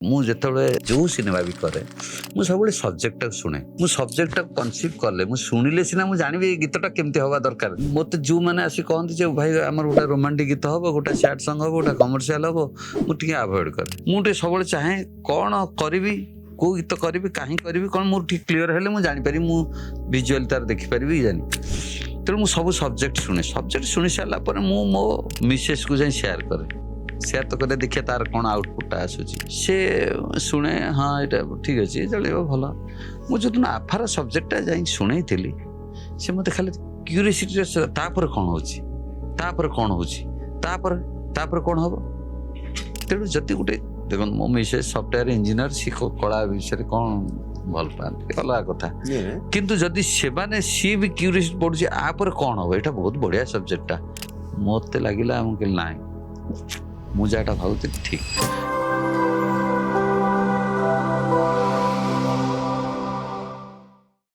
ମୁଁ ଯେତେବେଳେ ଯେଉଁ ସିନେମା ବି କରେ ମୁଁ ସବୁବେଳେ ସବଜେକ୍ଟଟାକୁ ଶୁଣେ। ମୁଁ ସବଜେକ୍ଟଟାକୁ କନସିଭ୍ କଲେ ମୁଁ ଶୁଣିଲେ ସିନା ମୁଁ ଜାଣିବି ଏଇ ଗୀତଟା କେମିତି ହେବା ଦରକାର। ମୋତେ ଯେଉଁମାନେ ଆସି କହନ୍ତି ଯେ ଭାଇ ଆମର ଗୋଟେ ରୋମାଣ୍ଟିକ୍ ଗୀତ ହେବ, ଗୋଟେ ସ୍ୟାଡ୍ ସଙ୍ଗ୍ ହେବ, ଗୋଟେ କମର୍ସିଆଲ ହେବ, ମୁଁ ଟିକେ ଆଭଏଡ଼ କରେ। ମୁଁ ଟିକେ ସବୁବେଳେ ଚାହେଁ କ'ଣ କରିବି, କେଉଁ ଗୀତ କରିବି, କାହିଁ କରିବି, କ'ଣ ମୋର ଠିକ୍ କ୍ଲିୟର ହେଲେ ମୁଁ ଜାଣିପାରିବି, ମୁଁ ଭିଜୁଆଲି ତାର ଦେଖିପାରିବି ଜାଣି। ତେଣୁ ମୁଁ ସବୁ ସବଜେକ୍ଟ ଶୁଣେ। ସବଜେକ୍ଟ ଶୁଣି ସାରିଲା ପରେ ମୁଁ ମୋ ମିସେସ୍କୁ ଯାଇ ସେୟାର କରେ। ସେୟାର ତ କରେ, ଦେଖିବା ତାର କ'ଣ ଆଉଟପୁଟ୍ଟା ଆସୁଛି। ସେ ଶୁଣେ, ହଁ ଏଇଟା ଠିକ୍ ଅଛି, ଚଳିବ, ଭଲ। ମୁଁ ଯେଉଁଦିନ ଆଫାର ସବଜେକ୍ଟଟା ଯାଇ ଶୁଣେଇଥିଲି ସେ ମୋତେ ଖାଲି କ୍ୟୁରିଓସିଟିରେ ତାପରେ କ'ଣ ହେଉଛି, ତାପରେ କ'ଣ ହେଉଛି, ତାପରେ କ'ଣ ହେବ। ତେଣୁ ଯଦି ଗୋଟେ ଦେଖନ୍ତୁ ମୋ ମିସେସ୍ ସଫ୍ଟୱେୟାର ଇଞ୍ଜିନିୟର, ସିଏ କଳା ବିଷୟରେ କ'ଣ ଭଲ ପାଆନ୍ତି ଅଲଗା କଥା, କିନ୍ତୁ ଯଦି ସେମାନେ ସିଏ ବି କ୍ୟୁରିଓସିଟି ପଡ଼ୁଛି ଆପରେ କ'ଣ ହେବ, ଏଇଟା ବହୁତ ବଢ଼ିଆ ସବଜେକ୍ଟଟା ମୋତେ ଲାଗିଲା। ମୁଁ କହିଲି ନାଇଁ, ମୁଁ ଯାହାଟା ଭାବୁଥିଲି ଠିକ୍।